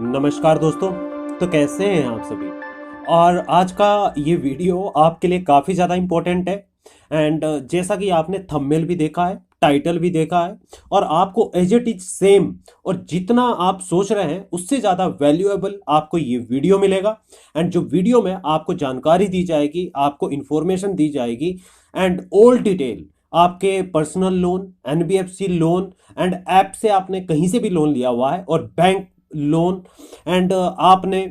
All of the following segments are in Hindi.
नमस्कार दोस्तों। तो कैसे हैं आप सभी। और आज का ये वीडियो आपके लिए काफ़ी ज़्यादा इम्पोर्टेंट है। एंड जैसा कि आपने थंबनेल भी देखा है, टाइटल भी देखा है, और आपको एज इट इज सेम और जितना आप सोच रहे हैं उससे ज़्यादा वैल्यूएबल आपको ये वीडियो मिलेगा। एंड जो वीडियो में आपको जानकारी दी जाएगी, आपको इन्फॉर्मेशन दी जाएगी, एंड ऑल डिटेल आपके personal loan, NBFC loan, and app से आपने कहीं से भी लोन लिया हुआ है, और बैंक लोन, एंड आपने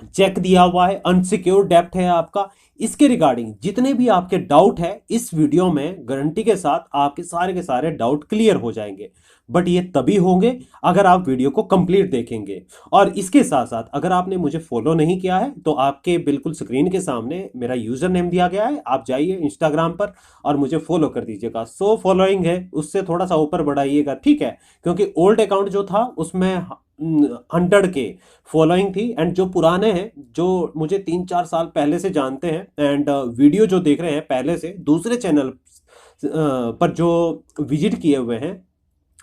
चेक दिया हुआ है, अनसिक्योर्ड डेब्ट है आपका, इसके रिगार्डिंग जितने भी आपके डाउट है इस वीडियो में गारंटी के साथ आपके सारे के सारे डाउट क्लियर हो जाएंगे। बट ये तभी होंगे अगर आप वीडियो को कंप्लीट देखेंगे। और इसके साथ साथ अगर आपने मुझे फॉलो नहीं किया है तो आपके बिल्कुल स्क्रीन के सामने मेरा यूजर नेम दिया गया है, आप जाइए इंस्टाग्राम पर और मुझे फॉलो कर दीजिएगा। सो फॉलोइंग है उससे थोड़ा सा ऊपर बढ़ाइएगा, ठीक है, क्योंकि ओल्ड अकाउंट जो था उसमें 100 के फॉलोइंग थी। एंड जो पुराने हैं, जो मुझे 3-4 साल पहले से जानते हैं, एंड वीडियो जो देख रहे हैं पहले से दूसरे चैनल पर जो विजिट किए हुए हैं,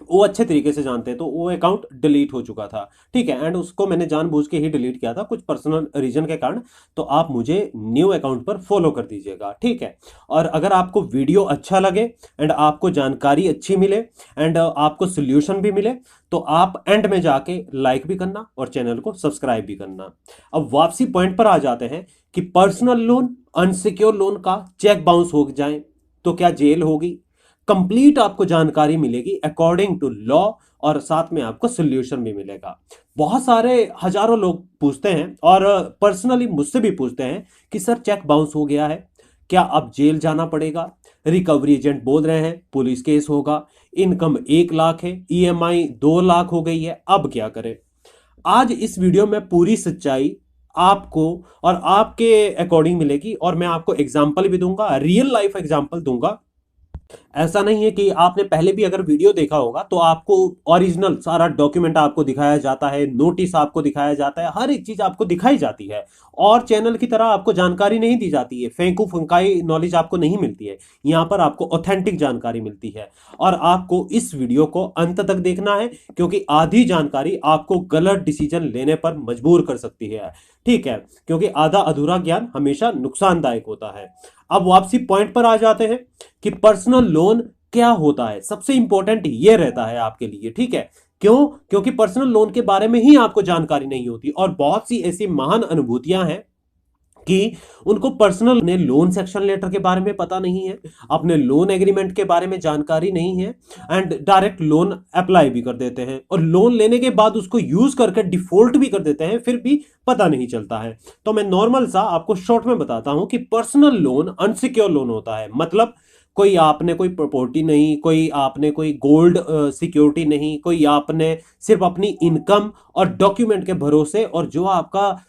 वो अच्छे तरीके से जानते हैं, तो वो अकाउंट डिलीट हो चुका था, ठीक है। एंड उसको मैंने जानबूझ के ही डिलीट किया था कुछ पर्सनल रीजन के कारण। तो आप मुझे न्यू अकाउंट पर फॉलो कर दीजिएगा, ठीक है। और अगर आपको वीडियो अच्छा लगे एंड आपको जानकारी अच्छी मिले एंड आपको सोल्यूशन भी मिले, तो आप एंड में जाके लाइक भी करना और चैनल को सब्सक्राइब भी करना। अब वापसी पॉइंट पर आ जाते हैं कि पर्सनल लोन, अनसिक्योर लोन का चेक बाउंस हो जाए तो क्या जेल होगी। कंप्लीट आपको जानकारी मिलेगी अकॉर्डिंग टू लॉ, और साथ में आपको सोल्यूशन भी मिलेगा। बहुत सारे हजारों लोग पूछते हैं और पर्सनली मुझसे भी पूछते हैं कि सर चेक बाउंस हो गया है, क्या अब जेल जाना पड़ेगा। रिकवरी एजेंट बोल रहे हैं पुलिस केस होगा, इनकम 1 लाख है, ईएमआई 2 लाख हो गई है, अब क्या करें। आज इस वीडियो में पूरी सच्चाई आपको और आपके अकॉर्डिंग मिलेगी, और मैं आपको एग्जाम्पल भी दूंगा, रियल लाइफ एग्जाम्पल दूंगा। ऐसा नहीं है कि आपने पहले भी अगर वीडियो देखा होगा तो आपको ओरिजिनल सारा डॉक्यूमेंट आपको दिखाया जाता है, नोटिस आपको दिखाया जाता है, हर एक चीज आपको दिखाई जाती है, और चैनल की तरह आपको जानकारी नहीं दी जाती है, फेंकू फंकाई नॉलेज आपको नहीं मिलती है। यहाँ पर आपको ऑथेंटिक जानकारी मिलती है, और आपको इस वीडियो को अंत तक देखना है, क्योंकि आधी जानकारी आपको गलत डिसीजन लेने पर मजबूर कर सकती है, ठीक है, क्योंकि आधा अधूरा ज्ञान हमेशा नुकसानदायक होता है। अब वापसी पॉइंट पर आ जाते हैं कि पर्सनल लोन क्या होता है। सबसे इंपॉर्टेंट ये रहता है आपके लिए, ठीक है। क्यों? क्योंकि पर्सनल लोन के बारे में ही आपको जानकारी नहीं होती, और बहुत सी ऐसी महान अनुभूतियां हैं कि उनको पर्सनल ने लोन सेक्शन लेटर के बारे में पता नहीं है, अपने लोन एग्रीमेंट के बारे में जानकारी नहीं है, एंड डायरेक्ट लोन अप्लाई भी कर देते हैं, और लोन लेने के बाद उसको यूज करके डिफॉल्ट भी कर देते हैं, फिर भी पता नहीं चलता है। तो मैं नॉर्मल सा आपको शॉर्ट में बताता हूं कि पर्सनल लोन अनसिक्योर लोन होता है। मतलब कोई आपने कोई प्रॉपर्टी नहीं, कोई आपने कोई गोल्ड सिक्योरिटी नहीं, कोई आपने सिर्फ अपनी इनकम और डॉक्यूमेंट के भरोसे और जो आपका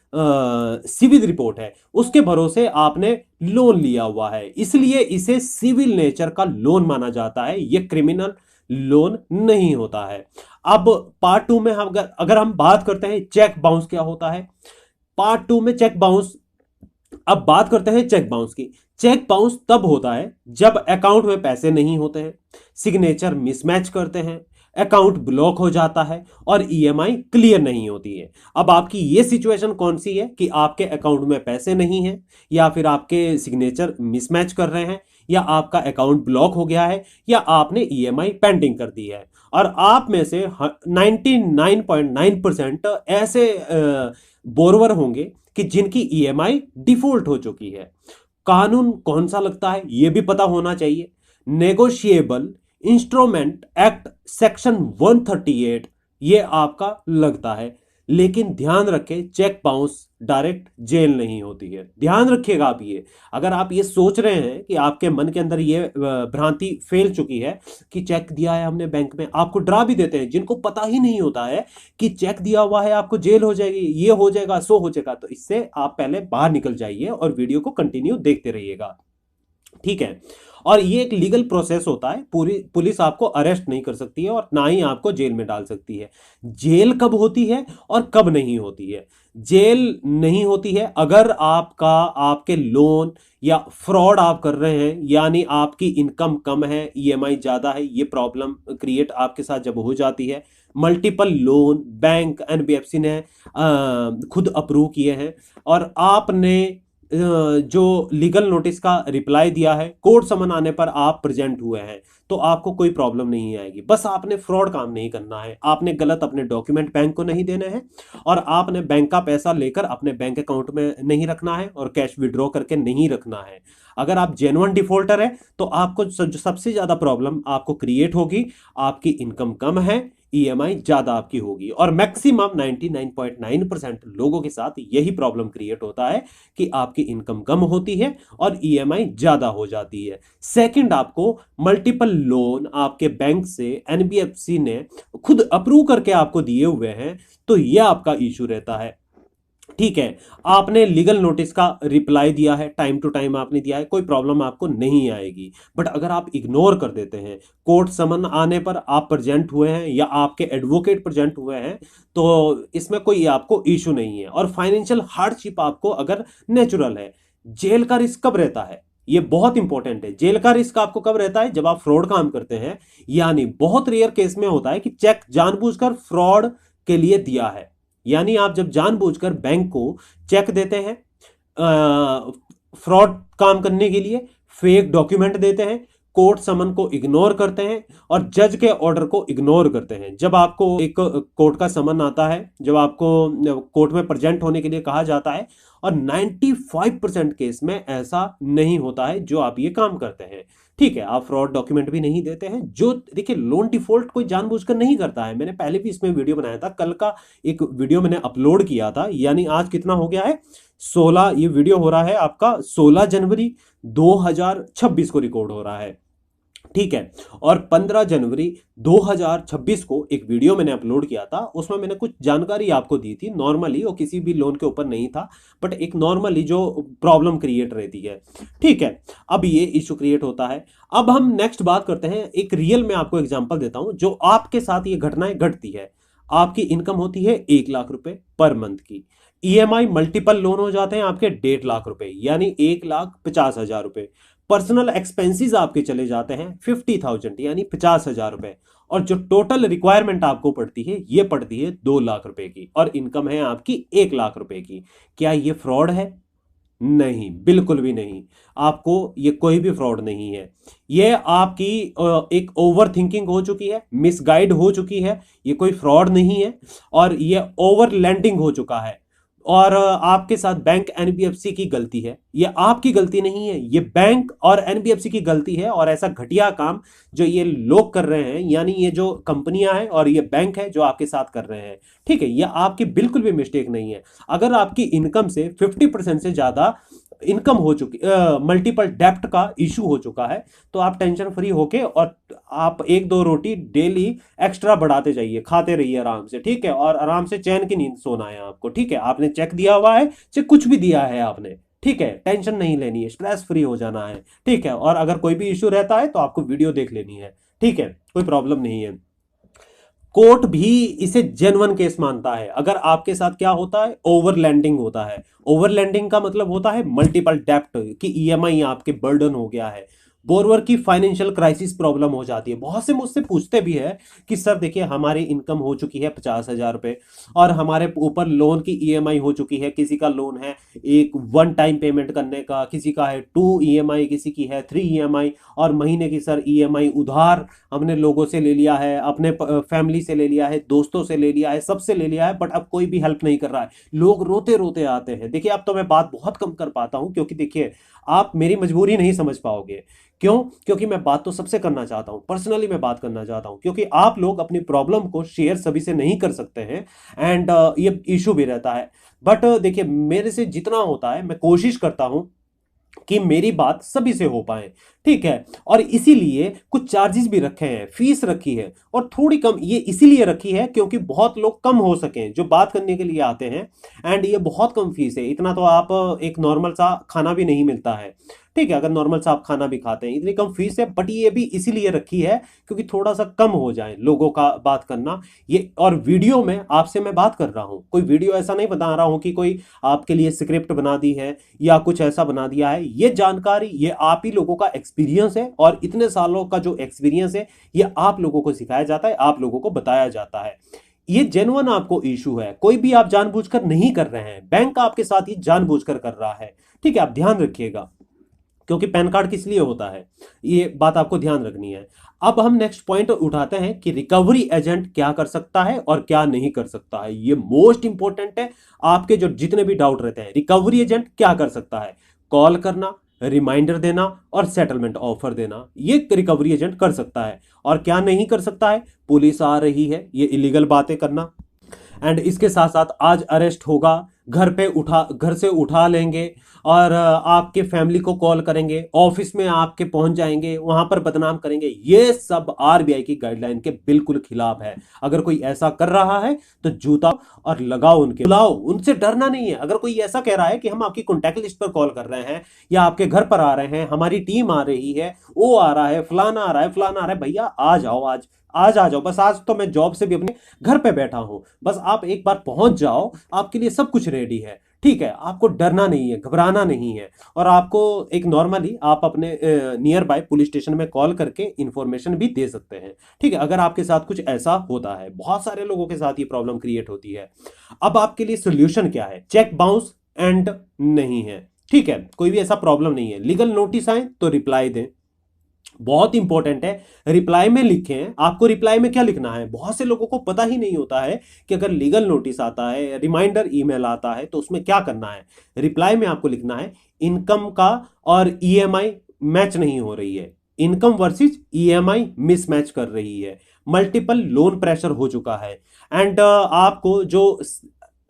सिविल रिपोर्ट है उसके भरोसे आपने लोन लिया हुआ है, इसलिए इसे सिविल नेचर का लोन माना जाता है, यह क्रिमिनल लोन नहीं होता है। अब पार्ट 2 में हम अगर हम बात करते हैं चेक बाउंस क्या होता है, पार्ट 2 में चेक बाउंस। अब बात करते हैं चेक बाउंस की। चेक बाउंस तब होता है जब अकाउंट में पैसे नहीं होते हैं, सिग्नेचर मिसमैच करते हैं, अकाउंट ब्लॉक हो जाता है और ईएमआई क्लियर नहीं होती है। अब आपकी ये सिचुएशन कौन सी है कि आपके अकाउंट में पैसे नहीं है, या फिर आपके सिग्नेचर मिसमैच कर रहे हैं, या आपका अकाउंट ब्लॉक हो गया है, या आपने ईएमआई पेंडिंग कर दी है। और आप में से 99.9% ऐसे बोरवर होंगे कि जिनकी ईएमआई डिफॉल्ट हो चुकी है। कानून कौन सा लगता है यह भी पता होना चाहिए। नेगोशिएबल इंस्ट्रूमेंट एक्ट सेक्शन 138 ये आपका लगता है। लेकिन ध्यान रखें, चेक बाउंस डायरेक्ट जेल नहीं होती है, ध्यान रखिएगा आप ये। अगर आप ये सोच रहे हैं कि आपके मन के अंदर ये भ्रांति फैल चुकी है कि चेक दिया है हमने बैंक में, आपको डरा भी देते हैं, जिनको पता ही नहीं होता है कि चेक दिया हुआ है आपको जेल हो जाएगी, ये हो जाएगा, सो हो जाएगा, तो इससे आप पहले बाहर निकल जाइए और वीडियो को कंटिन्यू देखते रहिएगा, ठीक है। और ये एक लीगल प्रोसेस होता है, पूरी पुलिस आपको अरेस्ट नहीं कर सकती है और ना ही आपको जेल में डाल सकती है। जेल कब होती है और कब नहीं होती है, जेल नहीं होती है अगर आपके लोन या फ्रॉड आप कर रहे हैं, यानी आपकी इनकम कम है, ईएमआई ज्यादा है। ये प्रॉब्लम क्रिएट आपके साथ जब हो जाती है, मल्टीपल लोन बैंक एनबीएफसी ने खुद अप्रूव किए हैं, और आपने जो लीगल नोटिस का रिप्लाई दिया है, कोर्ट समन आने पर आप प्रेजेंट हुए हैं, तो आपको कोई प्रॉब्लम नहीं आएगी। बस आपने फ्रॉड काम नहीं करना है, आपने गलत अपने डॉक्यूमेंट बैंक को नहीं देने हैं, और आपने बैंक का पैसा लेकर अपने बैंक अकाउंट में नहीं रखना है, और कैश विड्रॉ करके नहीं रखना है। अगर आप जेन्युइन डिफॉल्टर है तो आपको सबसे ज्यादा प्रॉब्लम आपको क्रिएट होगी, आपकी इनकम कम है, ईएमआई ज्यादा आपकी होगी, और मैक्सिमम 99.9% लोगों के साथ यही प्रॉब्लम क्रिएट होता है कि आपकी इनकम कम होती है और ईएमआई ज्यादा हो जाती है। सेकंड, आपको मल्टीपल लोन आपके बैंक से एनबीएफसी ने खुद अप्रूव करके आपको दिए हुए हैं, तो यह आपका इशू रहता है। ठीक है, आपने लीगल नोटिस का रिप्लाई दिया है, टाइम टू टाइम आपने दिया है, कोई प्रॉब्लम आपको नहीं आएगी। बट अगर आप इग्नोर कर देते हैं, कोर्ट समन आने पर आप प्रेजेंट हुए हैं या आपके एडवोकेट प्रेजेंट हुए हैं, तो इसमें कोई आपको इशू नहीं है। और फाइनेंशियल हार्डशिप आपको अगर नेचुरल है, जेल का रिस्क कब रहता है, ये बहुत इंपॉर्टेंट है। जेल का रिस्क आपको कब रहता है, जब आप फ्रॉड काम करते हैं, यानी बहुत रेयर केस में होता है कि चेक जानबूझकर फ्रॉड के लिए दिया है, यानी आप जब जानबूझकर बैंक को चेक देते हैं फ्रॉड काम करने के लिए, फेक डॉक्यूमेंट देते हैं, कोर्ट समन को इग्नोर करते हैं, और जज के ऑर्डर को इग्नोर करते हैं। जब आपको एक कोर्ट का समन आता है, जब आपको कोर्ट में प्रेजेंट होने के लिए कहा जाता है, और 95% केस में ऐसा नहीं होता है जो आप ये काम करते हैं। ठीक है, आप फ्रॉड डॉक्यूमेंट भी नहीं देते हैं। जो देखिए, लोन डिफॉल्ट कोई जानबूझकर नहीं करता है। मैंने पहले भी इसमें वीडियो बनाया था, कल का एक वीडियो मैंने अपलोड किया था, यानी आज कितना हो गया है, 16, ये वीडियो हो रहा है आपका 16 जनवरी 2026 को रिकॉर्ड हो रहा है। ठीक है, और 15 जनवरी 2026 को एक वीडियो मैंने अपलोड किया था, उसमें मैंने कुछ जानकारी आपको दी थी नॉर्मली, और किसी भी लोन के ऊपर नहीं था, बट एक नॉर्मली जो प्रॉब्लम क्रिएट रहती है। ठीक है, अब ये इशू क्रिएट होता है। अब हम नेक्स्ट बात करते हैं, एक रियल में आपको एग्जांपल देता हूं जो आपके साथ ये घटनाएं घटती है। आपकी इनकम होती है 1 लाख रुपए पर मंथ की, ईएमआई मल्टीपल लोन हो जाते हैं आपके 1.5 लाख रुपए, यानी 1,50,000 रुपए। पर्सनल एक्सपेंसेस आपके चले जाते हैं 50,000, यानी 50,000 रुपए। और जो टोटल रिक्वायरमेंट आपको पड़ती है, ये पड़ती है 2 लाख रुपए की, और इनकम है आपकी 1 लाख रुपए की। क्या ये फ्रॉड है? नहीं, बिल्कुल भी नहीं। आपको ये कोई भी फ्रॉड नहीं है। ये आपकी एक ओवर थिंकिंग हो चुकी है, मिसगाइड हो चुकी है। ये कोई फ्रॉड नहीं है, और ये ओवर लैंडिंग हो चुका है। और आपके साथ बैंक एनबीएफसी की गलती है, ये आपकी गलती नहीं है, ये बैंक और एनबीएफसी की गलती है। और ऐसा घटिया काम जो ये लोग कर रहे हैं, यानी ये जो कंपनियां हैं और ये बैंक है जो आपके साथ कर रहे हैं, ठीक है, ये आपकी बिल्कुल भी मिस्टेक नहीं है। अगर आपकी इनकम से 50% से ज्यादा इनकम हो चुकी, मल्टीपल डेप्ट का इशू हो चुका है, तो आप टेंशन फ्री होके और आप 1-2 रोटी डेली एक्स्ट्रा बढ़ाते जाइए, खाते रहिए आराम से। ठीक है, और आराम से चैन की नींद सोना है आपको। ठीक है, आपने चेक दिया हुआ है, चाहे कुछ भी दिया है आपने, ठीक है, टेंशन नहीं लेनी है, स्ट्रेस फ्री हो जाना है। ठीक है, और अगर कोई भी इशू रहता है तो आपको वीडियो देख लेनी है। ठीक है, कोई प्रॉब्लम नहीं है। कोर्ट भी इसे जेन्युइन केस मानता है। अगर आपके साथ क्या होता है, ओवरलैंडिंग होता है। ओवरलैंडिंग का मतलब होता है मल्टीपल डेप्ट, कि ईएमआई आपके बर्डन हो गया है, बोरवर की फाइनेंशियल क्राइसिस प्रॉब्लम हो जाती है। बहुत से मुझसे पूछते भी है कि सर देखिए, हमारी इनकम हो चुकी है 50,000 रुपए, और हमारे ऊपर लोन की ईएमआई हो चुकी है। किसी का लोन है एक वन टाइम पेमेंट करने का, किसी का है 2 ईएमआई, किसी की है 3 ईएमआई, और महीने की सर ईएमआई उधार हमने लोगों से ले लिया है, अपने फैमिली से ले लिया है, दोस्तों से ले लिया है, सबसे ले लिया है, बट अब कोई भी हेल्प नहीं कर रहा है। लोग रोते रोते आते हैं। देखिए, अब तो मैं बात बहुत कम कर पाता हूं, क्योंकि देखिए, आप मेरी मजबूरी नहीं समझ पाओगे। क्यों? क्योंकि मैं बात तो सबसे करना चाहता हूं, पर्सनली मैं बात करना चाहता हूं, क्योंकि आप लोग अपनी प्रॉब्लम को शेयर सभी से नहीं कर सकते हैं, एंड ये इशू भी रहता है। बट देखिए, मेरे से जितना होता है मैं कोशिश करता हूं कि मेरी बात सभी से हो पाए। ठीक है, और इसीलिए कुछ चार्जेस भी रखे हैं, फीस रखी है, और थोड़ी कम ये इसीलिए रखी है क्योंकि बहुत लोग कम हो सकें जो बात करने के लिए आते हैं, एंड ये बहुत कम फीस है। इतना तो आप एक नॉर्मल सा खाना भी नहीं मिलता है। ठीक है, अगर नॉर्मल सा आप खाना भी खाते हैं, इतनी कम फीस है, बट ये भी इसीलिए रखी है क्योंकि थोड़ा सा कम हो जाए लोगों का बात करना ये। और वीडियो में आपसे मैं बात कर रहा हूं, कोई वीडियो ऐसा नहीं बता रहा हूं कि कोई आपके लिए स्क्रिप्ट बना दी है या कुछ ऐसा बना दिया है। ये जानकारी ये आप ही लोगों का एक्सपीरियंस है, और इतने सालों का जो एक्सपीरियंस है ये आप लोगों को सिखाया जाता है, आप लोगों को बताया जाता है। ये जेन्युइन आपको इशू है, कोई भी आप जानबूझकर नहीं कर रहे हैं, बैंक आपके साथ ये जानबूझकर कर रहा है। ठीक है, आप ध्यान रखिएगा, क्योंकि पैन कार्ड किस लिए होता है, ये बात आपको ध्यान रखनी है। अब हम नेक्स्ट पॉइंट उठाते हैं कि रिकवरी एजेंट क्या कर सकता है और क्या नहीं कर सकता है। ये मोस्ट इंपॉर्टेंट है, आपके जो जितने भी डाउट रहते हैं, रिकवरी एजेंट क्या कर सकता है? कॉल करना, रिमाइंडर देना और सेटलमेंट ऑफर देना, ये रिकवरी एजेंट कर सकता है। और क्या नहीं कर सकता है? पुलिस आ रही है, ये इलीगल बातें करना, एंड इसके साथ साथ आज अरेस्ट होगा, घर से उठा लेंगे, और आपके फैमिली को कॉल करेंगे, ऑफिस में आपके पहुंच जाएंगे, वहां पर बदनाम करेंगे। ये सब आरबीआई की गाइडलाइन के बिल्कुल खिलाफ है। अगर कोई ऐसा कर रहा है तो जूता और लगाओ, उनके बुलाओ, उनसे डरना नहीं है। अगर कोई ऐसा कह रहा है कि हम आपकी कॉन्टैक्ट लिस्ट पर कॉल कर रहे हैं या आपके घर पर आ रहे हैं, हमारी टीम आ रही है, वो आ रहा है, फलाना आ रहा है, फलाना आ रहा है, भैया आ जाओ, आज आ जाओ, बस आज तो मैं जॉब से भी अपने घर पे बैठा हूं, बस आप एक बार पहुंच जाओ, आपके लिए सब कुछ रेडी है। ठीक है, आपको डरना नहीं है, घबराना नहीं है। और आपको एक नॉर्मली आप अपने नियर बाय पुलिस स्टेशन में कॉल करके इंफॉर्मेशन भी दे सकते हैं। ठीक है, अगर आपके साथ कुछ ऐसा होता है, बहुत सारे लोगों के साथ ये प्रॉब्लम क्रिएट होती है। अब आपके लिए सोल्यूशन क्या है? चेक बाउंस एंड नहीं है, ठीक है, कोई भी ऐसा प्रॉब्लम नहीं है, लीगल नोटिस आए तो रिप्लाई दें, बहुत इंपॉर्टेंट है। रिप्लाई में लिखें, आपको रिप्लाई में क्या लिखना है, बहुत से लोगों को पता ही नहीं होता है कि अगर लीगल नोटिस आता है, रिमाइंडर ईमेल आता है, तो उसमें क्या करना है। रिप्लाई में आपको लिखना है इनकम का और ईएमआई मैच नहीं हो रही है, इनकम वर्सेस ईएमआई मिसमैच कर रही है, मल्टीपल लोन प्रेशर हो चुका है, एंड आपको जो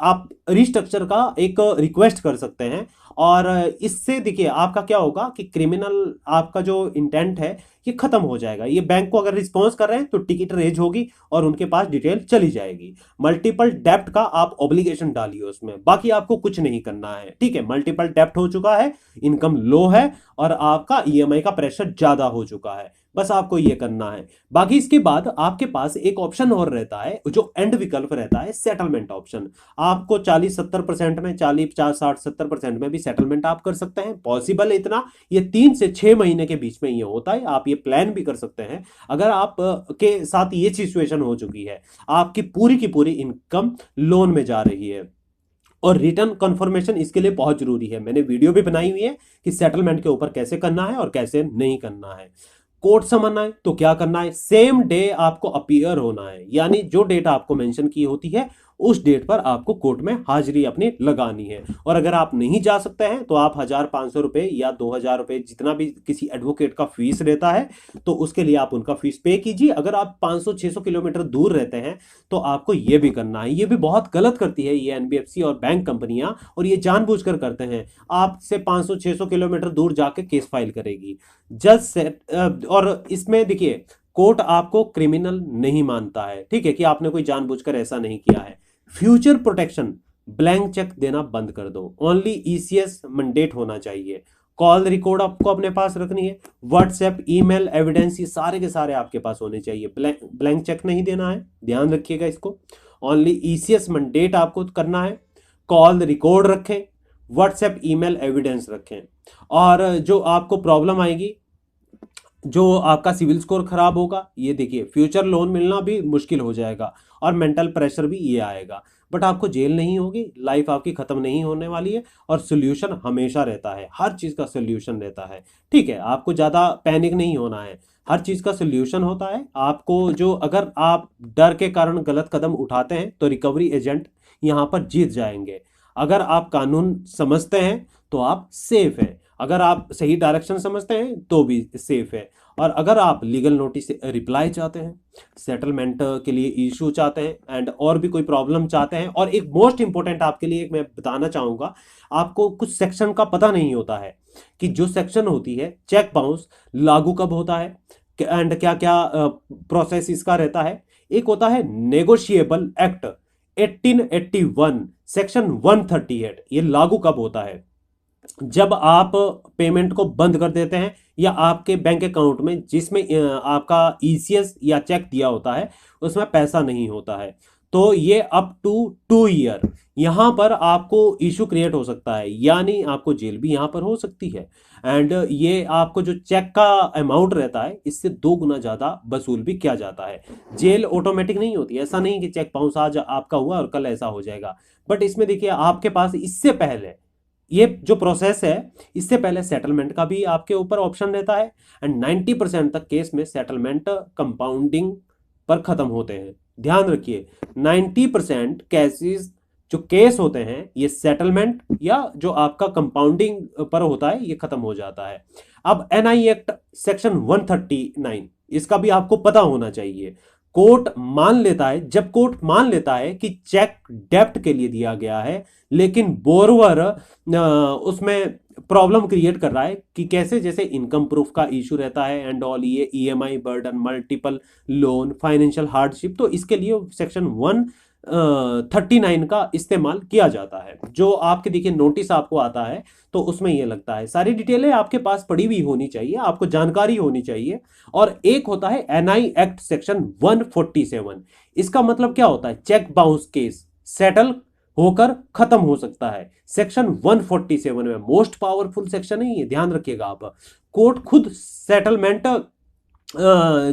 आप रिस्ट्रक्चर का एक रिक्वेस्ट कर सकते हैं। और इससे देखिए आपका क्या होगा कि क्रिमिनल आपका जो इंटेंट है ये खत्म हो जाएगा। ये बैंक को अगर रिस्पॉन्स कर रहे हैं तो टिकट रेज होगी और उनके पास डिटेल चली जाएगी। मल्टीपल डेप्ट का आप ऑब्लिगेशन डालिए उसमें, बाकी आपको कुछ नहीं करना है। ठीक है, मल्टीपल डेप्ट हो चुका है, इनकम लो है और आपका ईएमआई का प्रेशर ज्यादा हो चुका है, बस आपको ये करना है। बाकी इसके बाद आपके पास एक ऑप्शन और रहता है जो एंड विकल्प रहता है, सेटलमेंट ऑप्शन। आपको 40-70% में, 40-50-60-70% में भी सेटलमेंट आप कर सकते हैं, पॉसिबल है इतना। ये 3 से 6 महीने के बीच में ये होता है, आप ये प्लान भी कर सकते हैं। अगर आप के साथ ये सिचुएशन हो चुकी है, आपकी की पूरी इनकम लोन में जा रही है, और रिटर्न कंफर्मेशन इसके लिए बहुत जरूरी है। मैंने वीडियो भी बनाई हुई है कि सेटलमेंट के ऊपर कैसे करना है और कैसे नहीं करना है। कोर्ट समझना है तो क्या करना है, सेम डे आपको अपीयर होना है, यानी जो डेट आपको मेंशन की होती है उस डेट पर आपको कोर्ट में हाजिरी अपनी लगानी है। और अगर आप नहीं जा सकते हैं तो आप 1,500 रुपए या 2,000 रुपए, जितना भी किसी एडवोकेट का फीस रहता है, तो उसके लिए आप उनका फीस पे कीजिए। अगर आप 500-600 किलोमीटर दूर रहते हैं तो आपको ये भी करना है। ये भी बहुत गलत करती है ये एनबीएफसी और बैंक कंपनियां, और ये जानबूझकर करते हैं, आपसे 500-600 किलोमीटर दूर जाके केस फाइल करेगी जज से। और इसमें देखिए कोर्ट आपको क्रिमिनल नहीं मानता है, ठीक है, कि आपने कोई जानबूझकर ऐसा नहीं किया है। फ्यूचर प्रोटेक्शन, ब्लैंक चेक देना बंद कर दो, ओनली ईसीएस मैंडेट होना चाहिए। कॉल रिकॉर्ड आपको अपने पास रखनी है, व्हाट्सएप, ईमेल, एविडेंस, ये सारे के सारे आपके पास होने चाहिए। ब्लैंक चेक नहीं देना है, ध्यान रखिएगा इसको। ओनली ईसीएस मैंडेट आपको करना है। कॉल रिकॉर्ड रखें, व्हाट्सएप, ईमेल, एविडेंस रखें। और जो आपको प्रॉब्लम आएगी, जो आपका सिविल स्कोर खराब होगा, ये देखिए फ्यूचर लोन मिलना भी मुश्किल हो जाएगा, और मेंटल प्रेशर भी ये आएगा। बट आपको जेल नहीं होगी, लाइफ आपकी खत्म नहीं होने वाली है, और सोल्यूशन हमेशा रहता है, हर चीज़ का सोल्यूशन रहता है। ठीक है, आपको ज़्यादा पैनिक नहीं होना है, हर चीज़ का सोल्यूशन होता है। आपको जो, अगर आप डर के कारण गलत कदम उठाते हैं तो रिकवरी एजेंट यहाँ पर जीत जाएंगे। अगर आप कानून समझते हैं तो आप सेफ हैं, अगर आप सही डायरेक्शन समझते हैं तो भी सेफ है। और अगर आप लीगल नोटिस रिप्लाई चाहते हैं, सेटलमेंट के लिए इशू चाहते हैं, एंड और भी कोई प्रॉब्लम चाहते हैं, और एक मोस्ट इंपॉर्टेंट आपके लिए एक मैं बताना चाहूंगा, आपको कुछ सेक्शन का पता नहीं होता है कि जो सेक्शन होती है चेक बाउंस लागू कब होता है, एंड क्या क्या प्रोसेस इसका रहता है। एक होता है नेगोशिएबल एक्ट 1881 सेक्शन 138, ये लागू कब होता है। जब आप पेमेंट को बंद कर देते हैं या आपके बैंक अकाउंट में जिसमें आपका ईसीएस या चेक दिया होता है उसमें पैसा नहीं होता है, तो ये अप टू 2 ईयर यहाँ पर आपको इशू क्रिएट हो सकता है, यानी आपको जेल भी यहाँ पर हो सकती है। एंड ये आपको जो चेक का अमाउंट रहता है इससे 2 गुना ज़्यादा वसूल भी किया जाता है। जेल ऑटोमेटिक नहीं होती, ऐसा नहीं कि चेक बाउंस आज आपका हुआ और कल ऐसा हो जाएगा। बट इसमें देखिए आपके पास इससे पहले ये जो प्रोसेस है इससे पहले सेटलमेंट का भी आपके ऊपर ऑप्शन रहता है। एंड 90% तक केस में सेटलमेंट कंपाउंडिंग पर खत्म होते हैं। ध्यान रखिए 90% केसेस जो केस होते हैं ये सेटलमेंट या जो आपका कंपाउंडिंग पर होता है ये खत्म हो जाता है। अब एनआई एक्ट सेक्शन 139 इसका भी आपको पता होना चाहिए। कोर्ट मान लेता है, जब कोर्ट मान लेता है कि चेक डेब्ट के लिए दिया गया है लेकिन बोरवर उसमें प्रॉब्लम क्रिएट कर रहा है कि कैसे, जैसे इनकम प्रूफ का इशू रहता है एंड ऑल, ये EMI burden, multiple loan, financial hardship, तो इसके लिए सेक्शन 139 का इस्तेमाल किया जाता है। जो आपके देखिए नोटिस आपको आता है तो उसमें ये लगता है, सारी डिटेलें आपके पास पड़ी हुई होनी चाहिए, आपको जानकारी होनी चाहिए। और एक होता है एनआई एक्ट सेक्शन 147। इसका मतलब क्या होता है, चेक बाउंस केस सेटल होकर खत्म हो सकता है। सेक्शन 147 में मोस्ट पावरफुल सेक्शन है ये, ध्यान रखिएगा आप। कोर्ट खुद सेटलमेंट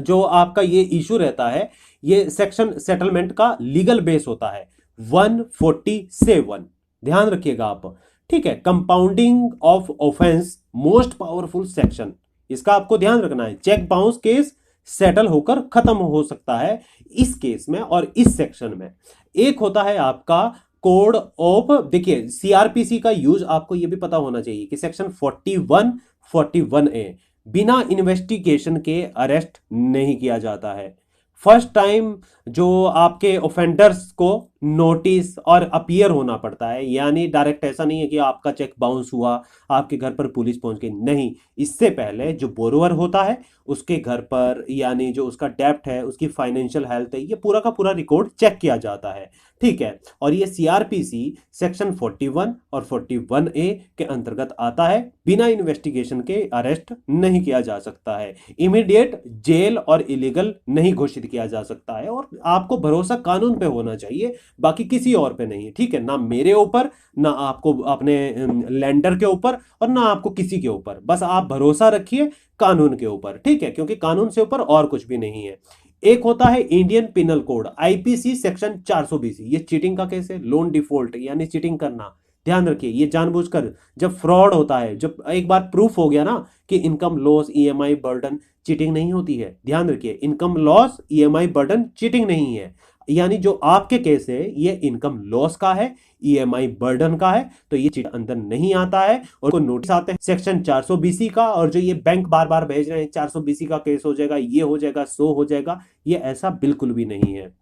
जो आपका ये इशू रहता है, ये सेक्शन सेटलमेंट का लीगल बेस होता है 147, ध्यान रखिएगा आप। ठीक है, compounding of offence most powerful section, इसका आपको ध्यान रखना है। चेक बाउंस केस सेटल होकर खत्म हो सकता है इस केस में और इस सेक्शन में। एक होता है आपका कोड ऑफ, देखिए सीआरपीसी का यूज आपको यह भी पता होना चाहिए कि सेक्शन 41 41A बिना इन्वेस्टिगेशन के अरेस्ट नहीं किया जाता है। फर्स्ट टाइम जो आपके ऑफेंडर्स को नोटिस और अपीयर होना पड़ता है, यानी डायरेक्ट ऐसा नहीं है कि आपका चेक बाउंस हुआ आपके घर पर पुलिस पहुंच गई, नहीं, इससे पहले जो बोरोवर होता है उसके घर पर, यानी जो उसका डेब्ट है, उसकी फाइनेंशियल हेल्थ है, ये पूरा का पूरा रिकॉर्ड चेक किया जाता है। ठीक है, और ये सीआरपीसी सेक्शन 41 और 41A के अंतर्गत आता है। बिना इन्वेस्टिगेशन के अरेस्ट नहीं किया जा सकता है, इमीडिएट जेल और इलीगल नहीं घोषित किया जा सकता है, और आपको भरोसा कानून पे होना चाहिए, बाकी किसी और पे नहीं। ठीक है, ना मेरे ऊपर, ना आपको अपने लैंडर के ऊपर, और ना आपको किसी के ऊपर, बस आप भरोसा रखिए कानून के ऊपर। ठीक है, क्योंकि कानून से ऊपर और कुछ भी नहीं है। एक होता है Indian penal code IPC section 420, ये चीटिंग का केस है, लोन डिफॉल्ट यानी चीटिंग करना। ध्यान रखिए, ये जानबूझकर जब फ्रॉड होता है, जब एक बार प्रूफ हो गया ना कि income loss, EMI burden, cheating नहीं होती है। ध्यान रखिए, income loss, EMI burden cheating नहीं है। यानी जो आपके केस है ये इनकम लॉस का है, ईएमआई बर्डन का है, तो ये चीट अंदर नहीं आता है। और को नोटिस आते हैं सेक्शन 420 का, और जो ये बैंक बार बार भेज रहे हैं 420 का केस हो जाएगा, ये हो जाएगा, सो हो जाएगा, ये ऐसा बिल्कुल भी नहीं है।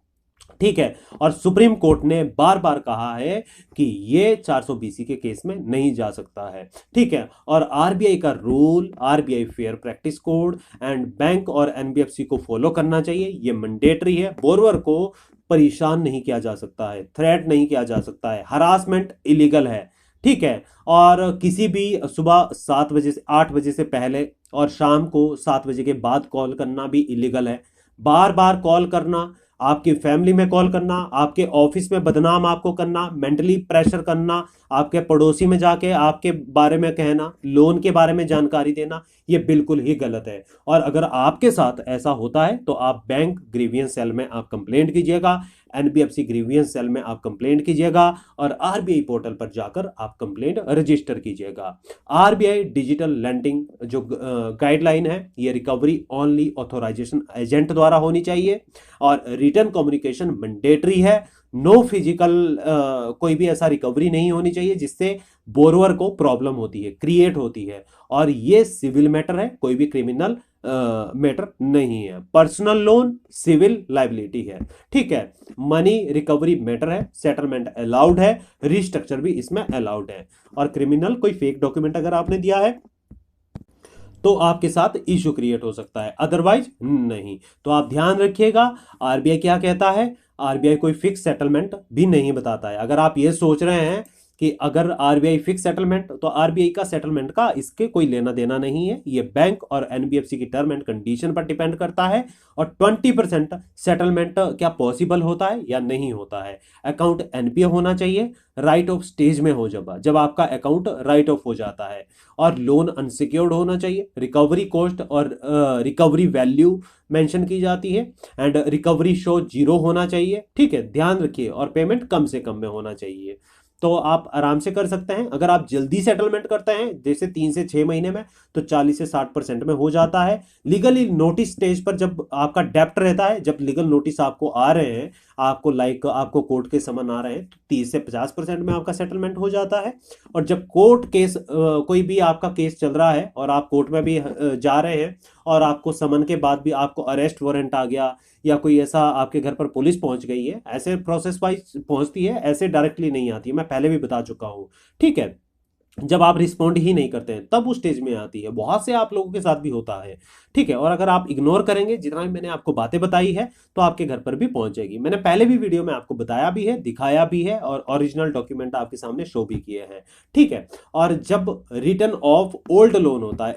ठीक है, और सुप्रीम कोर्ट ने बार बार कहा है कि ये 420 के केस में नहीं जा सकता है। ठीक है, और आरबीआई का rule, RBI fair practice code and bank और एनबीएफसी को फॉलो करना चाहिए, ये मैंडेटरी है। बोरवर को परेशान नहीं किया जा सकता है, थ्रेट नहीं किया जा सकता है, हरासमेंट इलीगल है। ठीक है, और किसी भी सुबह 7 बजे से 8 बजे से पहले और शाम को 7 बजे के बाद कॉल करना भी इलीगल है। बार बार कॉल करना, आपकी फैमिली में कॉल करना, आपके ऑफिस में बदनाम आपको करना, मेंटली प्रेशर करना, आपके पड़ोसी में जाके आपके बारे में कहना, लोन के बारे में जानकारी देना, ये बिल्कुल ही गलत है। और अगर आपके साथ ऐसा होता है तो आप बैंक ग्रीवियंस सेल में आप कंप्लेंट कीजिएगा, एनबीएफसी ग्रीवियंस सेल में आप कंप्लेंट कीजिएगा, और आरबीआई पोर्टल पर जाकर आप कंप्लेंट रजिस्टर कीजिएगा। आरबीआई डिजिटल लैंडिंग जो गाइडलाइन है, ये रिकवरी ओनली ऑथोराइजेशन एजेंट द्वारा होनी चाहिए, और रिटर्न कम्युनिकेशन मैंडेटरी है। नो फिजिकल कोई भी ऐसा रिकवरी नहीं होनी चाहिए जिससे बोरोवर को प्रॉब्लम होती है, क्रिएट होती है, और ये सिविल मैटर है, कोई भी क्रिमिनल मैटर नहीं है। पर्सनल लोन सिविल लाइबिलिटी है। ठीक है, मनी रिकवरी मैटर है, सेटलमेंट अलाउड है, रिस्ट्रक्चर भी इसमें अलाउड है, और क्रिमिनल कोई फेक डॉक्यूमेंट अगर आपने दिया है तो आपके साथ इशू क्रिएट हो सकता है, अदरवाइज नहीं। तो आप ध्यान रखिएगा, आरबीआई क्या कहता है, आरबीआई कोई फिक्स सेटलमेंट भी नहीं बताता है। अगर आप ये सोच रहे हैं कि अगर आरबीआई फिक्स सेटलमेंट, तो आरबीआई का सेटलमेंट का इसके कोई लेना देना नहीं है, ये बैंक और एनबीएफसी की टर्म एंड कंडीशन पर डिपेंड करता है। और 20% सेटलमेंट क्या पॉसिबल होता है या नहीं होता है। अकाउंट एनपीए होना चाहिए, राइट ऑफ स्टेज में हो जब जब आपका अकाउंट राइट ऑफ हो जाता है, और लोन अनसिक्योर्ड होना चाहिए, रिकवरी कॉस्ट और रिकवरी वैल्यू मेंशन की जाती है, एंड रिकवरी शो जीरो होना चाहिए। ठीक है, ध्यान रखिए, और पेमेंट कम से कम में होना चाहिए। तो आप आराम से कर सकते हैं। अगर आप जल्दी सेटलमेंट करते हैं जैसे 3 से 6 महीने में, तो 40 से 60% में हो जाता है। लीगली नोटिस स्टेज पर जब आपका डेप्ट रहता है, जब लीगल नोटिस आपको आ रहे हैं, आपको आपको कोर्ट के समन आ रहे हैं, तो 30 से 50% में आपका सेटलमेंट हो जाता है। और जब कोर्ट केस कोई भी आपका केस चल रहा है और आप कोर्ट में भी जा रहे हैं, और आपको समन के बाद भी आपको अरेस्ट वारंट आ गया, या कोई ऐसा आपके घर पर पुलिस पहुंच गई है, ऐसे प्रोसेस वाइज पहुंचती है, ऐसे डायरेक्टली नहीं आती है, मैं पहले भी बता चुका हूं। ठीक है, जब आप रिस्पॉन्ड ही नहीं करते हैं तब उस स्टेज में आती है। बहुत से आप लोगों के साथ भी होता है। ठीक है, और अगर आप इग्नोर करेंगे जितना भी मैंने आपको बातें बताई है, तो आपके घर पर भी पहुंच जाएगी। मैंने पहले भी वीडियो में आपको बताया भी है, दिखाया भी है, और ओरिजिनल डॉक्यूमेंट आपके सामने शो भी किए हैं। ठीक है, और जब रिटर्न ऑफ ओल्ड लोन होता है,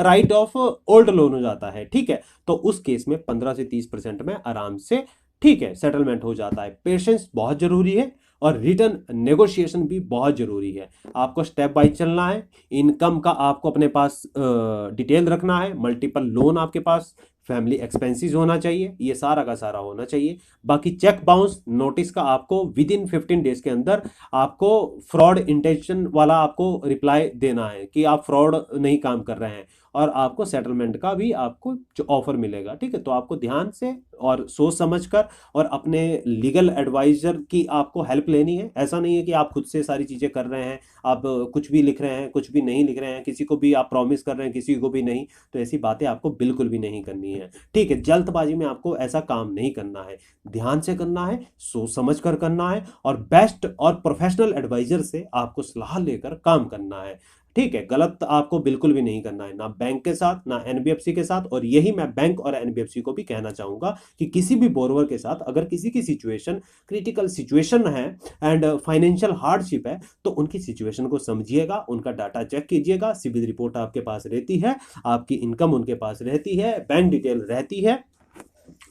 राइट ऑफ ओल्ड लोन हो जाता है, ठीक है, तो उस केस में 15 से 30% में आराम से, ठीक है, सेटलमेंट हो जाता है। पेशेंस बहुत जरूरी है, और रिटर्न नेगोशिएशन भी बहुत जरूरी है। आपको स्टेप बाय चलना है। इनकम का आपको अपने पास डिटेल रखना है, मल्टीपल लोन आपके पास, फैमिली एक्सपेंसेस होना चाहिए, ये सारा का सारा होना चाहिए। बाकी चेक बाउंस नोटिस का आपको विद इन 15 डेज के अंदर आपको फ्रॉड इंटेंशन वाला आपको रिप्लाई देना है कि आप फ्रॉड नहीं काम कर रहे हैं, और आपको सेटलमेंट का भी आपको जो ऑफर मिलेगा। ठीक है, तो आपको ध्यान से और सोच समझकर और अपने लीगल एडवाइजर की आपको हेल्प लेनी है। ऐसा नहीं है कि आप खुद से सारी चीज़ें कर रहे हैं, आप कुछ भी लिख रहे हैं, कुछ भी नहीं लिख रहे हैं, किसी को भी आप प्रॉमिस कर रहे हैं, किसी को भी नहीं। तो ऐसी बातें आपको बिल्कुल भी नहीं करनी है। ठीक है, जल्दबाजी में आपको ऐसा काम नहीं करना है, ध्यान से करना है, सोच समझ कर करना है, और बेस्ट और प्रोफेशनल एडवाइजर से आपको सलाह लेकर काम करना है। ठीक है, गलत आपको बिल्कुल भी नहीं करना है, ना बैंक के साथ, ना एनबीएफसी के साथ। और यही मैं बैंक और एनबीएफसी को भी कहना चाहूंगा कि किसी भी बोरोवर के साथ अगर किसी की सिचुएशन क्रिटिकल सिचुएशन है एंड फाइनेंशियल हार्डशिप है, तो उनकी सिचुएशन को समझिएगा, उनका डाटा चेक कीजिएगा, सिविल रिपोर्ट आपके पास रहती है, आपकी इनकम उनके पास रहती है, बैंक डिटेल रहती है,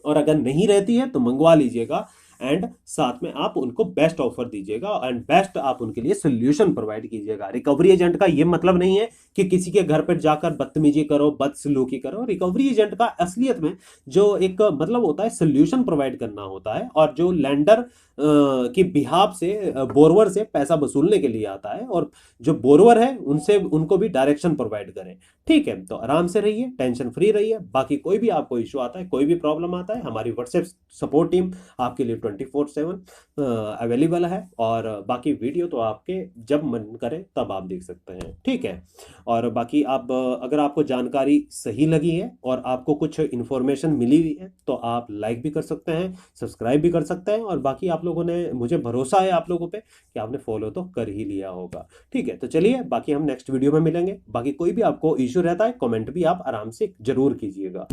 और अगर नहीं रहती है तो मंगवा लीजिएगा। एंड साथ में आप उनको बेस्ट ऑफर दीजिएगा, एंड बेस्ट आप उनके लिए सोल्यूशन प्रोवाइड कीजिएगा। रिकवरी एजेंट का ये मतलब नहीं है कि किसी के घर पर जाकर बदतमीजी करो, बदसलूकी करो। रिकवरी एजेंट का असलियत में जो एक मतलब होता है, सोल्यूशन प्रोवाइड करना होता है, और जो लैंडर की बिहाफ से बोरवर से पैसा वसूलने के लिए आता है, और जो बोरवर है उनसे उनको भी डायरेक्शन प्रोवाइड करें। ठीक है, तो आराम से रहिए, टेंशन फ्री रहिए। बाकी कोई भी आपको इशू आता है, कोई भी प्रॉब्लम आता है, हमारी व्हाट्सएप सपोर्ट टीम आपके लिए 24/7 अवेलेबल है। और बाकी वीडियो तो आपके जब मन करे तब आप देख सकते हैं। ठीक है, और बाकी आप अगर आपको जानकारी सही लगी है और आपको कुछ इन्फॉर्मेशन मिली हुई है, तो आप लाइक भी कर सकते हैं, सब्सक्राइब भी कर सकते हैं। और बाकी आप लोगों ने, मुझे भरोसा है आप लोगों पे कि आपने फॉलो तो कर ही लिया होगा। ठीक है, तो चलिए, बाकी हम नेक्स्ट वीडियो में मिलेंगे। बाकी कोई भी आपको इशू रहता है, कमेंट भी आप आराम से जरूर कीजिएगा।